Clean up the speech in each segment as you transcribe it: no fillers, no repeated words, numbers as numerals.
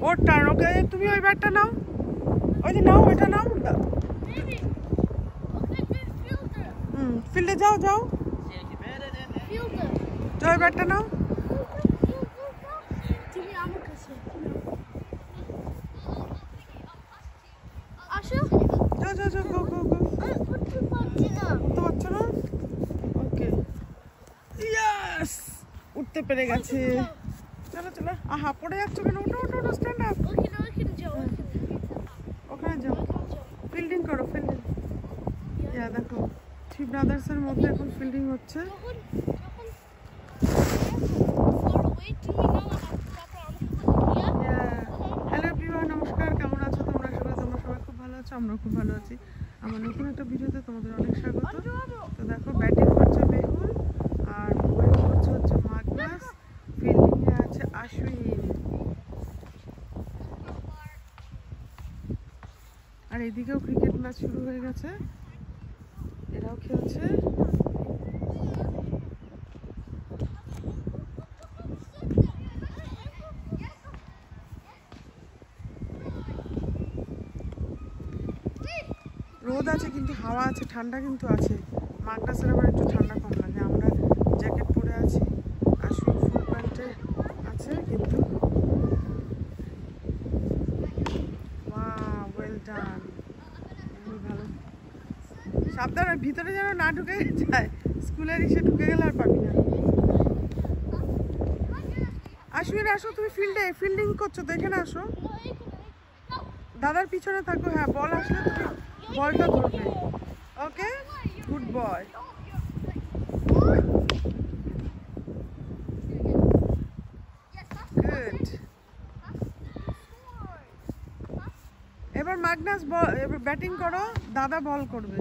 ওর turn. ওকে, তুমি ওই ব্যাটটা নাও, ওই যে নাও, ওইটা নাও। ফিল্ডে যাও, যাও, ওই ব্যাটটা নাও। যাও যাও যাও, গো গো গো। উঠতে পারছো না? ওকে, ইয়েস, উঠতে পেরে গেছে। চলো চলো, আহা পড়ে যাচ্ছ কেন? ওঠো ওঠো ওঠো, স্ট্যান্ড আপ। ওখানে যাও, ফিল্ডিং করো, ফিল্ডিং। ইয়া দেখো, থ্রি ব্রাদার্সের মধ্যে এখন ফিল্ডিং হচ্ছে। হ্যালো এভরিওয়ান, নমস্কার, কেমন আছো তোমরা সবাই? তোমরা সবাই খুব ভালো আছো, আমরা খুব ভালো আছি। আমার নতুন একটা ভিডিওতে তোমাদের অনেক স্বাগত। তো দেখো, ব্যাটিং করছে মেহুল আর বোলিং হচ্ছে মাগনাস, ফিল্ডিংয়ে আছে আশ্বিন। আর এদিকেও ক্রিকেট ম্যাচ শুরু হয়ে গেছে, এরাও খেলছে। রোদ আছে কিন্তু হাওয়া আছে, ঠান্ডা কিন্তু আছে। মাগনাসের আবার একটু ঠান্ডা কম লাগে। আমরা জ্যাকেট পরে আছি, আশ্বিন ফুল প্যান্টে আছে কিন্তু। ওয়েল ডান, ভালো। সাবধানে, ভিতরে যেন না ঢুকে যায়, স্কুলের ইসে ঢুকে গেলে আর পাবি না। আশ্বিন আসো, তুমি ফিল্ডে ফিল্ডিং করছো তো, এখানে আসো, দাদার পিছনে থাকো। হ্যাঁ, বল আসলে তুমি বলটা ধরবে। ওকে, গুড বয়। গুড। এবার মাগনাস বল, এবার ব্যাটিং করো, দাদা বল করবে।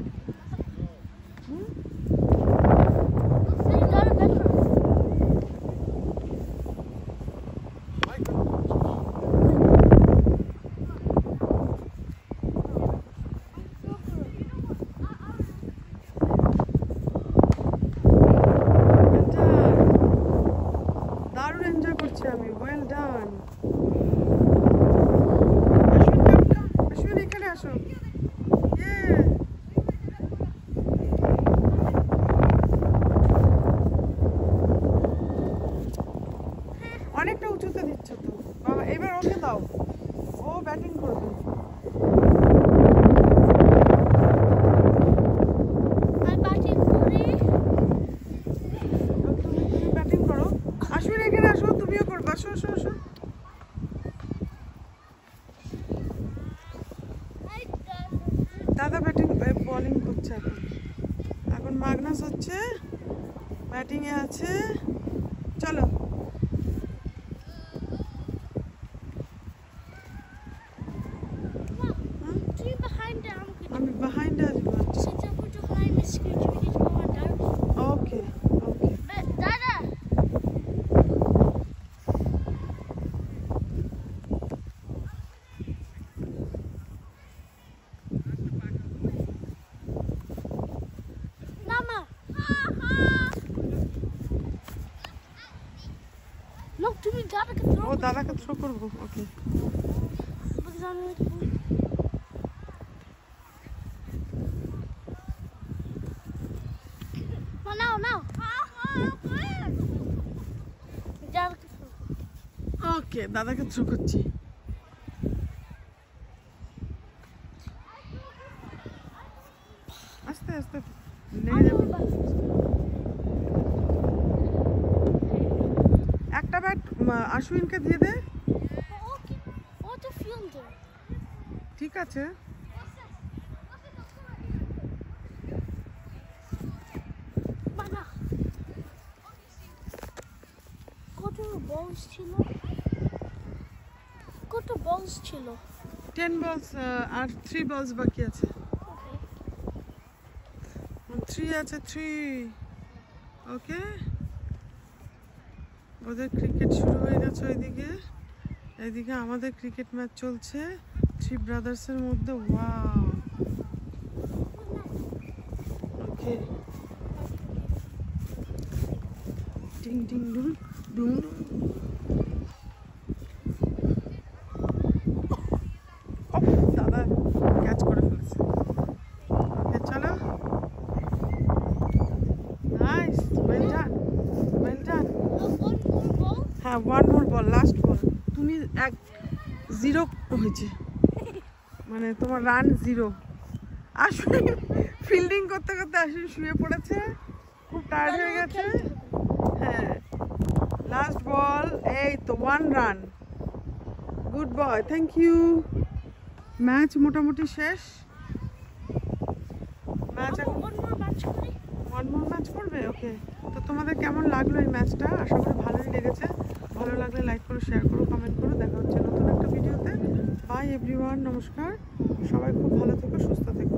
দারুণ এনজয় করছি আমি, ওয়েল ডান। আশ্বিন এখানে আসো। অনেকটা উঁচুতে দিচ্ছ তো বাবা, এবার ওকে দাও, ও ব্যাটিং করবে। তুমি ব্যাটিং করো। আশ্বিন এখানে আসো, তুমিও করবে, আসো আসো আসো। দাদা ব্যাটিং বোলিং করছে এখন। এখন মাগনাস হচ্ছে, ব্যাটিংয়ে আছে। চলো, আমি behind আসবো। ওকে ওকে। ও দাদাকে থ্রো করবো। ওকে, ওকে, দাদাকে থ্রো করছি। আস্তে আস্তে লেগে যাবে। একটা ব্যাট আশ্বিনকে দিয়ে দে। ঠিক আছে, কত বলস ছিল? 10 বলস আর 3 বলস বাকি আছে। 3 আছে, 3। ওকে, ওদের ক্রিকেট শুরু হয়ে গেছে ওইদিকে। এইদিকে আমাদের ক্রিকেট ম্যাচ চলছে থ্রি ব্রাদার্সের মধ্যে। ওয়াও, ওকে, ডিং ডিং ডুং ডুং। হ্যাঁ, 1 more বল, লাস্ট বল। তুমি 0 হয়েছে, মানে তোমার রান 0। আশ্বিন ফিল্ডিং করতে করতে আশ্বিন শুয়ে পড়েছে, খুব টায়ার্ড হয়ে গেছে। হ্যাঁ, লাস্ট বল, এই তো 1 run. Good boy, thank you. Match মোটামুটি শেষ। ম্যাচ এখন 1 more ম্যাচ করবে, ওকে। তো তোমাদের কেমন লাগলো এই ম্যাচটা? আশা করি ভালোই লেগেছে। ভালো লাগলে লাইক করো, শেয়ার করো, কমেন্ট করো। দেখা হচ্ছে নতুন একটা ভিডিওতে। বাই এভরিওয়ান, নমস্কার। সবাই খুব ভালো থেকো, সুস্থ থেকো।